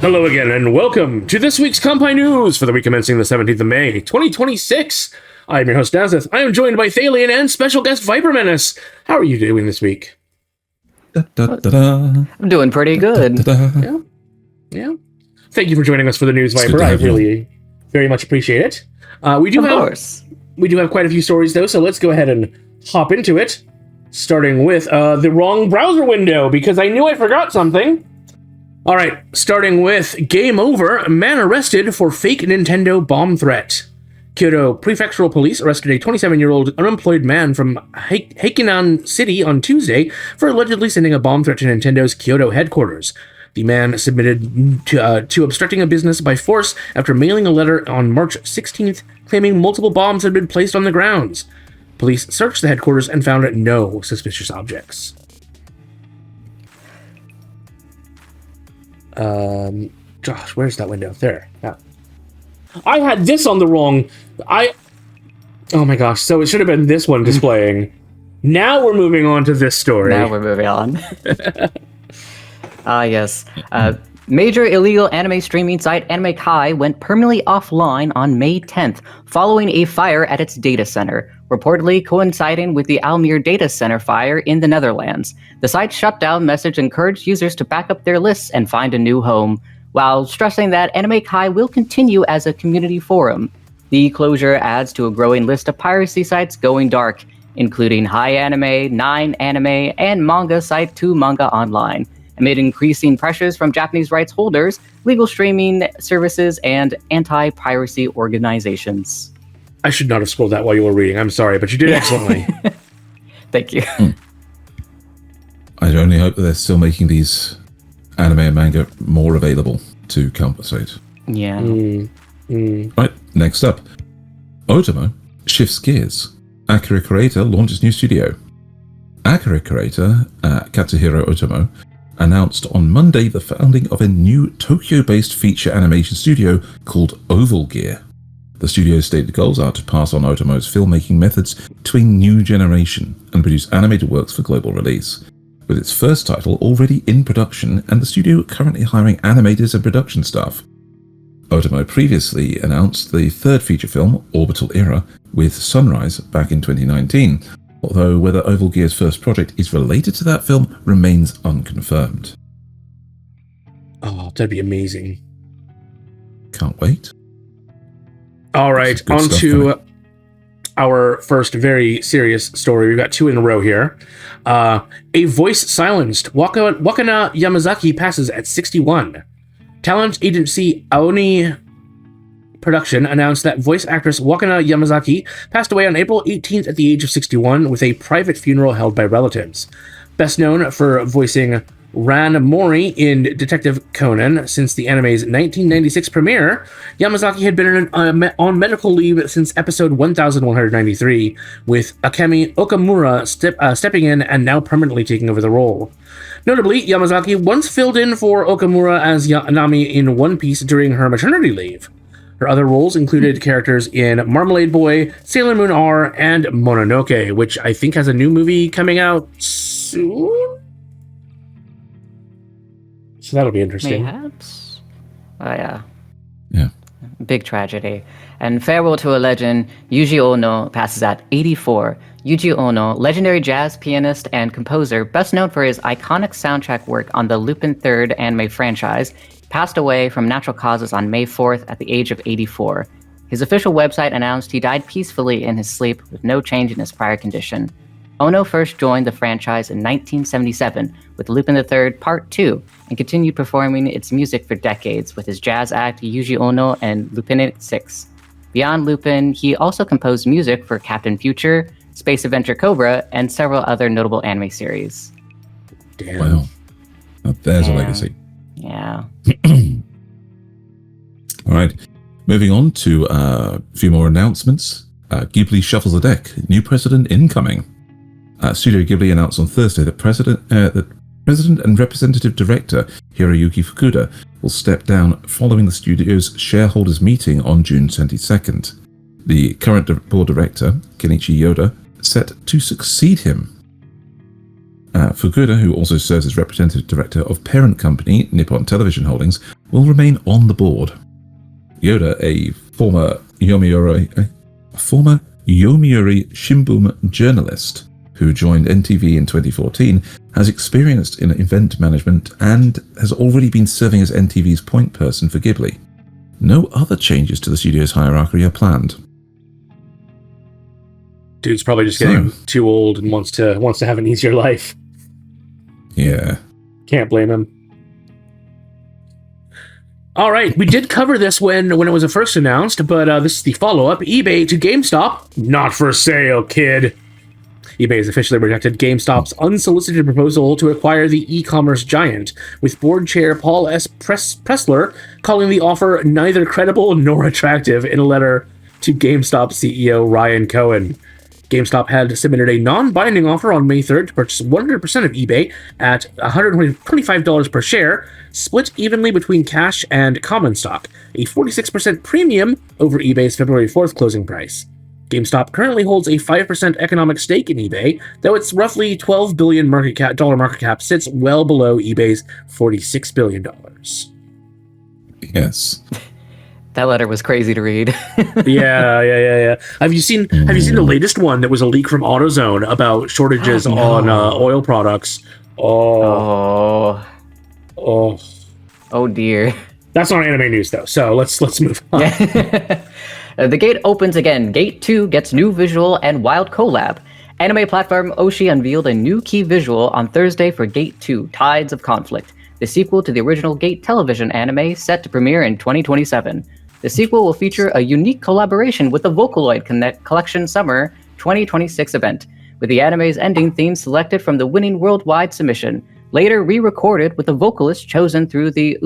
Hello again, and welcome to this week's Kanpai News for the week commencing the 17th of May, 2026. I'm your host, Nasuth. I am joined by Thaylien and special guest ViperMenace. How are you doing this week? I'm doing pretty good. Yeah. Thank you for joining us for the news, Viper. I really very much appreciate it. We do have quite a few stories, though, so let's go ahead and hop into it. Starting with the wrong browser window, because I knew I forgot something. All right, starting with Game Over, man arrested for fake Nintendo bomb threat. Kyoto Prefectural Police arrested a 27-year-old unemployed man from Heikinan City on Tuesday for allegedly sending a bomb threat to Nintendo's Kyoto headquarters. The man submitted to obstructing a business by force after mailing a letter on March 16th claiming multiple bombs had been placed on the grounds. Police searched the headquarters and found no suspicious objects. Gosh, where's that window? There. Yeah. I had this on the wrong... Oh my gosh, so it should have been this one displaying. Now we're moving on to this story. Now we're moving on. Yes. Major illegal anime streaming site AnimeKai went permanently offline on May 10th following a fire at its data center, reportedly coinciding with the Almere data center fire in the Netherlands. The site's shutdown message encouraged users to back up their lists and find a new home, while stressing that AnimeKai will continue as a community forum. The closure adds to a growing list of piracy sites going dark, including Hi Anime, 9 Anime, and manga site 2 Manga Online, amid increasing pressures from Japanese rights holders, legal streaming services, and anti-piracy organizations. I should not have scrolled that while you were reading. I'm sorry, but you did excellently. Thank you. I only hope that they're still making these anime and manga more available to compensate. Yeah. Right, next up. Ōtomo shifts gears. Akira creator launches new studio. Akira creator Katsuhiro Ōtomo announced on Monday the founding of a new Tokyo-based feature animation studio called Oval Gear. The studio's stated goals are to pass on Ōtomo's filmmaking methods to a new generation and produce animated works for global release. With its first title already in production and the studio currently hiring animators and production staff. Ōtomo previously announced the third feature film, Orbital Era, with Sunrise back in 2019, although whether Oval Gear's first project is related to that film remains unconfirmed. Oh, that'd be amazing. Can't wait. All right, on to our first very serious story. We've got two in a row here. A voice silenced. Wakana Yamazaki passes at 61. Talent agency Aoni Production announced that voice actress Wakana Yamazaki passed away on April 18th at the age of 61 with a private funeral held by relatives. Best known for voicing Ran Mori in Detective Conan since the anime's 1996 premiere, Yamazaki had been on medical leave since episode 1193, with Akemi Okamura stepping in and now permanently taking over the role. Notably, Yamazaki once filled in for Okamura as Nami in One Piece during her maternity leave. Her other roles included characters in Marmalade Boy, Sailor Moon R, and Mononoke, which I think has a new movie coming out soon? So that'll be interesting. Perhaps? Oh, yeah. Yeah. Big tragedy. And farewell to a legend, Yuji Ohno passes at 84. Yuji Ohno, legendary jazz pianist and composer, best known for his iconic soundtrack work on the Lupin III anime franchise, passed away from natural causes on May 4th at the age of 84. His official website announced he died peacefully in his sleep with no change in his prior condition. Ohno first joined the franchise in 1977 with Lupin III Part 2 and continued performing its music for decades with his jazz act Yuji Ohno and Lupin 6. Beyond Lupin, he also composed music for Captain Future, Space Adventure Cobra, and several other notable anime series. Damn. Wow. Now there's a legacy. Yeah. All right. Moving on to a few more announcements. Ghibli shuffles the deck. New president incoming. Studio Ghibli announced on Thursday that President and Representative Director Hiroyuki Fukuda will step down following the studio's shareholders meeting on June 22nd. The current board director, Kenichi Yoda, set to succeed him. Fukuda, who also serves as representative director of parent company Nippon Television Holdings, will remain on the board. Yoda, a former Yomiuri Shimbun journalist who joined NTV in 2014, has experience in event management and has already been serving as NTV's point person for Ghibli. No other changes to the studio's hierarchy are planned. Dude's probably just getting too old and wants to have an easier life. Yeah. Can't blame him. All right, we did cover this when it was first announced, but this is the follow-up. eBay to GameStop. Not for sale, kid. eBay has officially rejected GameStop's unsolicited proposal to acquire the e-commerce giant, with board chair Paul S. Pressler calling the offer neither credible nor attractive in a letter to GameStop CEO Ryan Cohen. GameStop had submitted a non-binding offer on May 3rd to purchase 100% of eBay at $125 per share, split evenly between cash and common stock, a 46% premium over eBay's February 4th closing price. GameStop currently holds a 5% economic stake in eBay, though its roughly $12 billion market cap sits well below eBay's $46 billion. Yes. That letter was crazy to read. Yeah. Have you seen the latest one that was a leak from AutoZone about shortages on oil products? Oh dear. That's not anime news though. So let's move on. The gate opens again. Gate 2 gets new visual and wild collab. Anime platform Oshi unveiled a new key visual on Thursday for Gate 2: Tides of Conflict, the sequel to the original Gate television anime set to premiere in 2027. The sequel will feature a unique collaboration with the Vocaloid Collection Summer 2026 event, with the anime's ending theme selected from the winning worldwide submission, later re-recorded with a vocalist chosen through the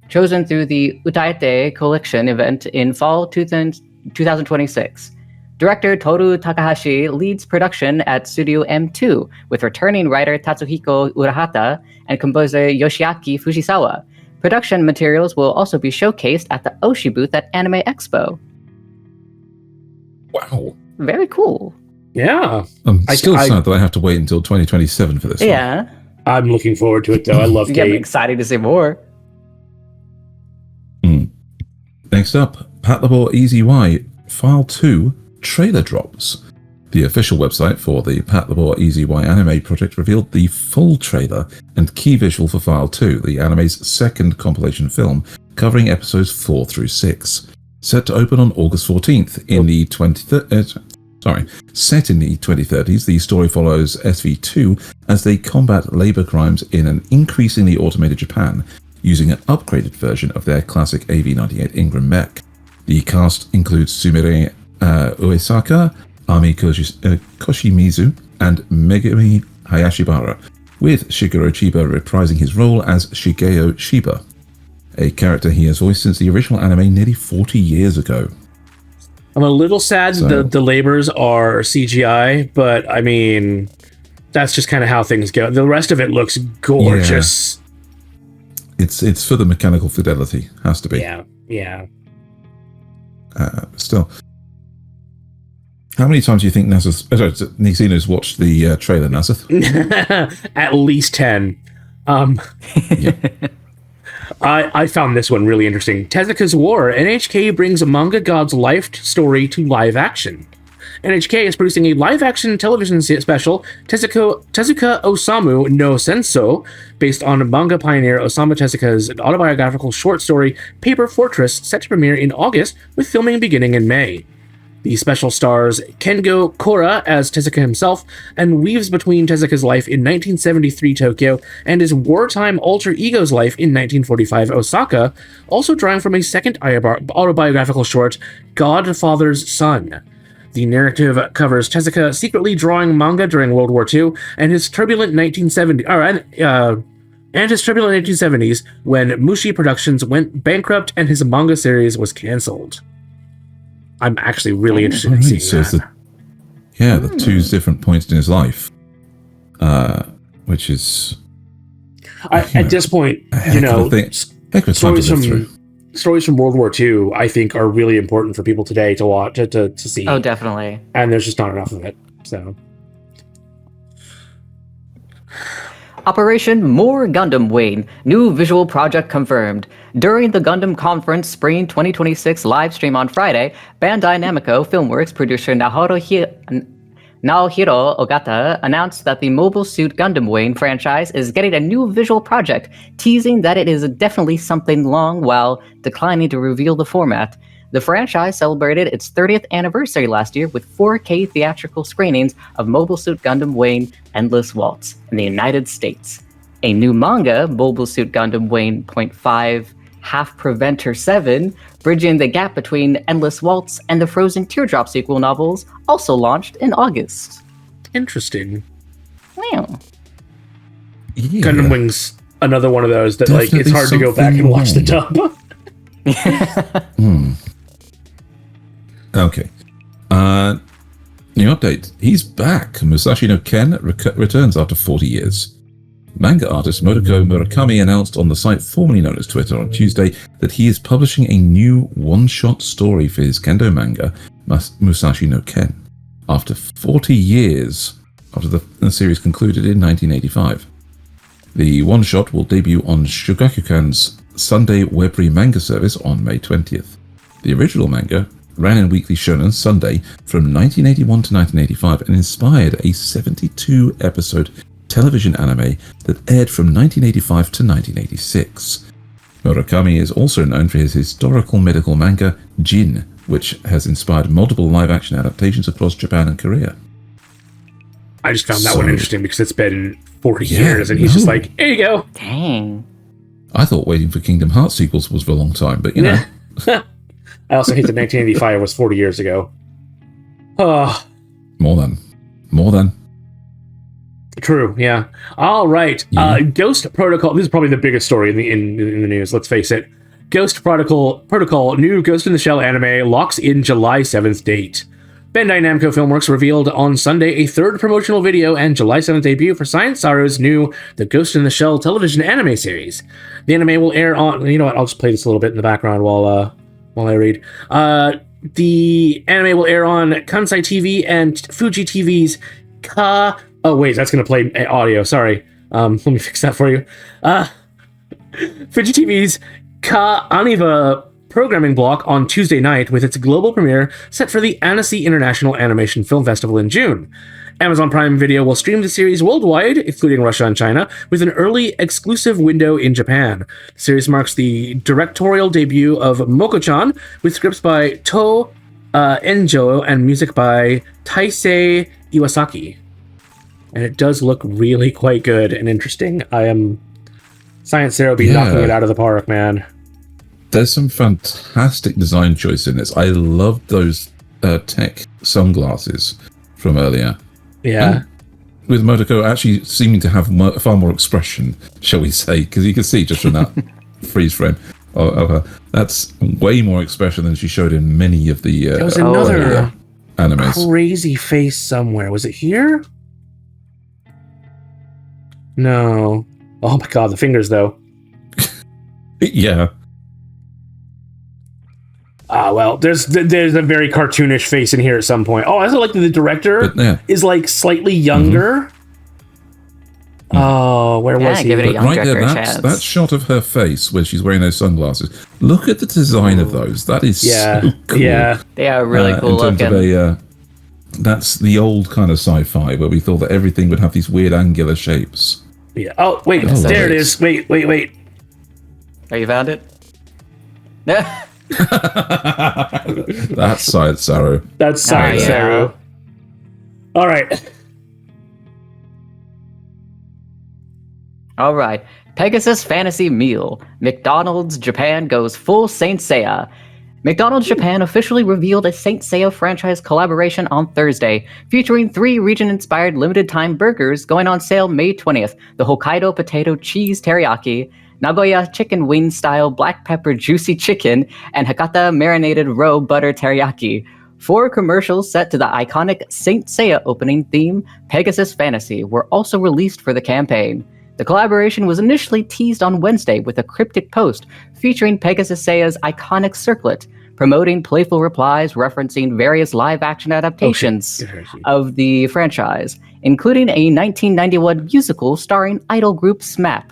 Utaite Collection event in fall 2026. Director Toru Takahashi leads production at Studio M2, with returning writer Tatsuhiko Urahata and composer Yoshiaki Fujisawa. Production materials will also be showcased at the Oshi booth at Anime Expo. Wow. Very cool. Yeah. I'm still sad that I have to wait until 2027 for this one. Yeah. I'm looking forward to it, though. I love Gate. I'm excited to see more. Next up, Patlabor EZY File 2 trailer drops. The official website for the Patlabor EZY anime project revealed the full trailer and key visual for File 2, the anime's second compilation film, covering episodes 4 through 6. Set to open on August 14th set in the 2030s, the story follows SV2 as they combat labor crimes in an increasingly automated Japan, using an upgraded version of their classic AV-98 Ingram mech. The cast includes Sumire Uesaka, Ami Koshimizu, and Megumi Hayashibara, with Shigeru Chiba reprising his role as Shigeo Shiba, a character he has voiced since the original anime nearly 40 years ago. I'm a little sad the labors are CGI, but I mean, that's just kind of how things go. The rest of it looks gorgeous. Yeah. It's for the mechanical fidelity, has to be. Yeah. Still. How many times do you think Nixino's watched the trailer, Nasuth? At least 10. I found this one really interesting. Tezuka's War. NHK brings a manga god's life story to live action. NHK is producing a live-action television special, Tezuka Osamu no Senso, based on manga pioneer Osamu Tezuka's autobiographical short story, Paper Fortress, set to premiere in August, with filming beginning in May. The special stars Kengo Kora as Tezuka himself, and weaves between Tezuka's life in 1973 Tokyo and his wartime alter ego's life in 1945 Osaka, also drawing from a second autobiographical short, Godfather's Son. The narrative covers Tezuka secretly drawing manga during World War II and his turbulent 1970s when Mushi Productions went bankrupt and his manga series was cancelled. I'm actually really interested in seeing that. The two different points in his life, which is at this point, stories from World War II, I think, are really important for people today to watch, to see. Oh, definitely. And there's just not enough of it. So, Operation More Gundam Wayne, new visual project confirmed. During the Gundam Conference Spring 2026 live stream on Friday, Bandai Namco Filmworks producer Naohiro Ogata announced that the Mobile Suit Gundam Wayne franchise is getting a new visual project, teasing that it is definitely something long while declining to reveal the format. The franchise celebrated its 30th anniversary last year with 4K theatrical screenings of Mobile Suit Gundam Wayne Endless Waltz in the United States. A new manga, Mobile Suit Gundam Wayne .5 Half Preventer 7, bridging the gap between Endless Waltz and the Frozen Teardrop sequel novels, also launched in August. Interesting. Wow. Yeah. Gundam Wing's another one of those that Definitely it's hard to go back and watch the dub. Okay. New update. He's back. Musashi no Ken returns after 40 years. Manga artist Motoko Murakami announced on the site formerly known as Twitter on Tuesday that he is publishing a new one-shot story for his kendo manga, Musashi no Ken, after 40 years after the series concluded in 1985. The one-shot will debut on Shogakukan's Sunday Webry manga service on May 20th. The original manga ran in Weekly Shonen Sunday from 1981 to 1985 and inspired a 72-episode television anime that aired from 1985 to 1986. Murakami is also known for his historical medical manga, Jin, which has inspired multiple live-action adaptations across Japan and Korea. I just found that one interesting because it's been 40 years, and he's just like, here you go. Dang. I thought waiting for Kingdom Hearts sequels was for a long time, but you know. I also hate that 1985 was 40 years ago. More than. True, yeah. All right. Yeah. Ghost Protocol. This is probably the biggest story in the news, let's face it. Ghost Protocol, new Ghost in the Shell anime locks in July 7th date. Bandai Namco Filmworks revealed on Sunday a third promotional video and July 7th debut for Science Saru's new The Ghost in the Shell television anime series. The anime will air on... You know what? I'll just play this a little bit in the background while I read. The anime will air on Kansai TV and Fuji TV's Oh, wait, that's going to play audio. Sorry. Let me fix that for you. Fuji TV's Ka Aniva programming block on Tuesday night with its global premiere set for the Annecy International Animation Film Festival in June. Amazon Prime Video will stream the series worldwide, including Russia and China, with an early exclusive window in Japan. The series marks the directorial debut of Moko-chan, with scripts by To Enjo and music by Taisei Iwasaki. And it does look really quite good and interesting. Science Zero be knocking it out of the park, man. There's some fantastic design choice in this. I love those tech sunglasses from earlier. Yeah. And with Motoko actually seeming to have far more expression, shall we say, because you can see just from that freeze frame of her. That's way more expression than she showed in many of the there was another animes. Crazy face somewhere. Was it here? No. Oh my god, the fingers though. Yeah. Well, there's a very cartoonish face in here at some point. Oh, I also like that the director is like slightly younger. Mm-hmm. Oh, where was he? Give it a young right there, chance. that shot of her face where she's wearing those sunglasses. Look at the design of those. That is so cool. Yeah. They are really cool looking. That's the old kind of sci-fi where we thought that everything would have these weird angular shapes. Yeah. Oh, wait. There it is. Wait. Oh, you found it? That's Science Saru. That's Science Saru. All right. All right. Pegasus Fantasy Meal. McDonald's Japan goes full Saint Seiya. McDonald's Japan officially revealed a Saint Seiya franchise collaboration on Thursday, featuring 3 region-inspired limited-time burgers going on sale May 20th, the Hokkaido Potato Cheese Teriyaki, Nagoya Chicken Wing-style Black Pepper Juicy Chicken, and Hakata Marinated Roe Butter Teriyaki. 4 commercials set to the iconic Saint Seiya opening theme, Pegasus Fantasy, were also released for the campaign. The collaboration was initially teased on Wednesday with a cryptic post featuring Pegasus Seiya's iconic circlet, promoting playful replies referencing various live-action adaptations of the franchise, including a 1991 musical starring idol group SMAP.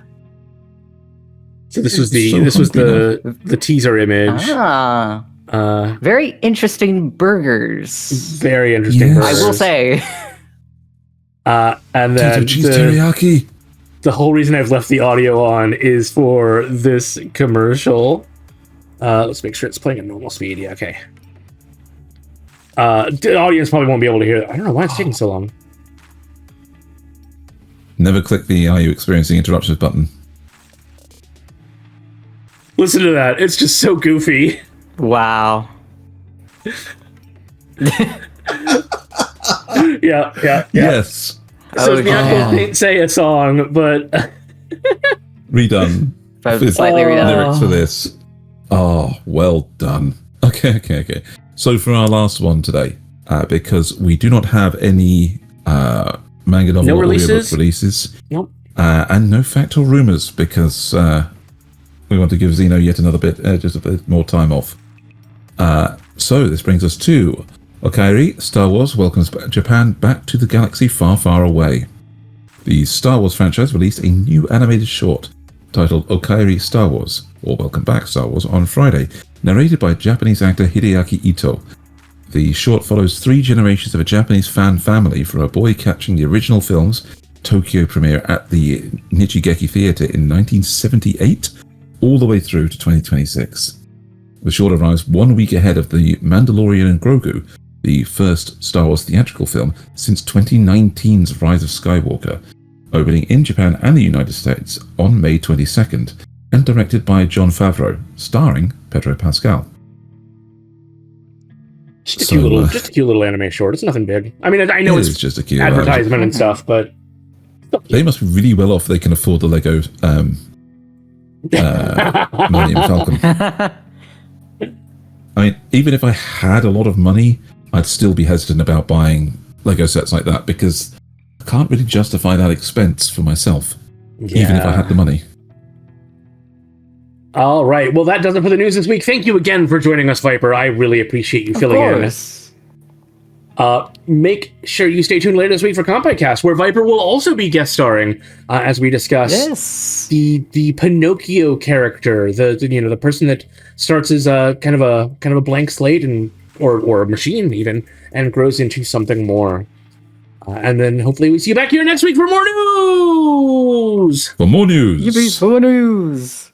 So this was the teaser image. Very interesting burgers. Very interesting burgers. I will say. And then cheese teriyaki. The whole reason I've left the audio on is for this commercial. Let's make sure it's playing at normal speed. Yeah, okay. The audience probably won't be able to hear that. I don't know why it's taking so long. Never click the "Are you experiencing interruptions" button. Listen to that. It's just so goofy. Wow. Yeah. Yes. So it's the actual Seiya song, but redone. Slightly redone. Lyrics for this. Oh, well done. Okay. So for our last one today, because we do not have any manga novel or audiobook releases. Nope. And no fact or rumors, because we want to give Xeno yet another bit, just a bit more time off. So this brings us to Okaeri, Star Wars welcomes Japan back to the galaxy far, far away. The Star Wars franchise released a new animated short titled Okaeri Star Wars, or Welcome Back Star Wars, on Friday, narrated by Japanese actor Hideaki Ito. The short follows 3 generations of a Japanese fan family, from a boy catching the original film's Tokyo premiere at the Nichigeki Theatre in 1978, all the way through to 2026. The short arrives 1 week ahead of The Mandalorian and Grogu, the first Star Wars theatrical film since 2019's Rise of Skywalker, opening in Japan and the United States on May 22nd, and directed by Jon Favreau, starring Pedro Pascal. Just a cute little anime short. It's nothing big. I mean, I know it's just a cute advertisement and stuff, but they must be really well off. They can afford the Lego Millennium Falcon. I mean, even if I had a lot of money, I'd still be hesitant about buying Lego sets like that, because I can't really justify that expense for myself, even if I had the money. All right. Well, that does it for the news this week. Thank you again for joining us, Viper. I really appreciate you filling in. Make sure you stay tuned later this week for Kanpai Cast, where Viper will also be guest starring as we discuss the Pinocchio character, the person that starts as kind of a blank slate or a machine even, and grows into something more. And then hopefully we see you back here next week for more news. For more news. For more news.